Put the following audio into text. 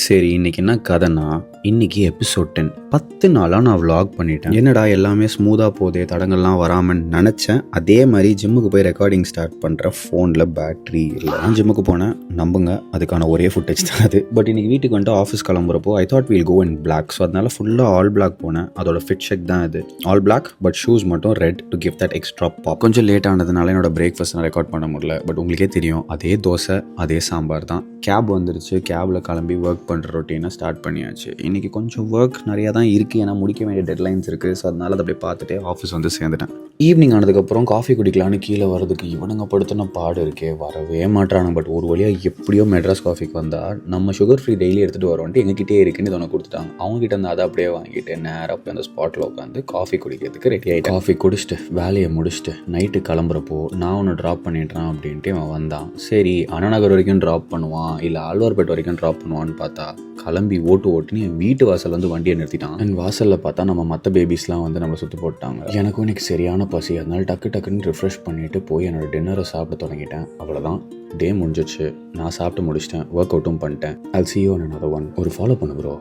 சரி, இன்னைக்கு என்ன கதைன்னா, இன்னைக்கு எபிசோட் 10. 10 நாளாக நான் vlog பண்ணிட்டேன். என்னடா எல்லாமே ஸ்மூத்தாக போதே, தடங்கள்லாம் வராமல் நினச்சேன். அதே மாதிரி ஜிம்முக்கு போய் ரெக்கார்டிங் ஸ்டார்ட் பண்ணுற ஃபோனில் பேட்ரி இல்லை. நான் ஜிம்முக்கு போனேன், நம்புங்க, அதுக்கான ஒரே ஃபுட்டேஜ் தான் அது. பட் இன்னைக்கு வீட்டுக்கு வந்துட்டு ஆஃபீஸ் கிளம்புறப்போ I thought we'll go in block. So அதனால ஃபுல்லாக ஆல் பிளாக் போனேன். அதோட ஃபிட் செக் தான் இது. ஆல் பிளாக் பட் ஷூஸ் மட்டும் red to give that extra pop. கொஞ்சம் லேட் ஆனதுனால என்னோட பிரேக்ஃபாஸ்ட் நான் ரெக்கார்ட் பண்ண முடியல. பட் உங்களுக்கே தெரியும், அதே தோசை அதே சாம்பார் தான். கேப் வந்துருச்சு, கேபில் கிளம்பி ஒர்க் பண்ணுற ரொட்டீனை ஸ்டார்ட் பண்ணியாச்சு. இன்றைக்கி கொஞ்சம் ஒர்க் நிறையா தான் இருக்குது, ஏன்னா முடிக்க வேண்டிய டெட்லைன்ஸ் இருக்குது. ஸோ அதனால் அதை அப்படியே பார்த்துட்டே ஆஃபீஸ் வந்து சேர்ந்துட்டேன். ஈவினிங் ஆனதுக்கப்புறம் காஃபி குடிக்கலான்னு கீழே வரதுக்கு இவனுங்க படுத்தின பாடு இருக்கே, வரவே மாட்டானுங்க. பட் ஒரு வழியாக எப்படியோ மெட்ராஸ் காஃபிக்கு வந்தால் நம்ம சுகர் ஃப்ரீ டெய்லி எடுத்துகிட்டு வரோன்ட்டு எங்ககிட்டே இருக்குன்னு இதை கொடுத்துட்டாங்க. அவங்ககிட்ட இருந்து அதை அப்படியே வாங்கிட்டு நேராக போய் அந்த ஸ்பாட்டில் உட்காந்து காஃபி குடிக்கிறதுக்கு ரெடி ஆகிட்டு காஃபி குடிச்சிட்டு வேலையை முடிச்சுட்டு நைட்டு கிளம்புறப்போ நான் ஒன்று ட்ராப் பண்ணிடுறான் அப்படின்ட்டு அவன் வந்தான். சரி, அண்ணாநகர் வரைக்கும் ட்ராப் பண்ணுவான் இல்லை ஆழ்வார்பேட்டை வரைக்கும் ட்ராப் பண்ணுவான்னு பார்த்தா கிளம்பி ஓட்டுன்னு என் வீட்டு வாசல் வந்து வண்டியை நிறுத்திட்டான். என் வாசலில் பார்த்தா நம்ம மற்ற பேபிஸ்லாம் வந்து நம்மளை சுற்றி போட்டாங்க. எனக்கும் இன்னைக்கு சரியான பசி, அதனால டக்குன்னு ரிஃப்ரெஷ் பண்ணிட்டு போய் என்னோட டின்னரை சாப்பிட தொடங்கிட்டேன். அவ்வளோதான், டே முடிஞ்சிச்சு. நான் சாப்பிட்டு முடிச்சிட்டேன், ஒர்க் அவுட்டும் பண்ணிட்டேன். I'll see you on another one. ஒரு ஃபாலோ பண்ணு ப்ரோ.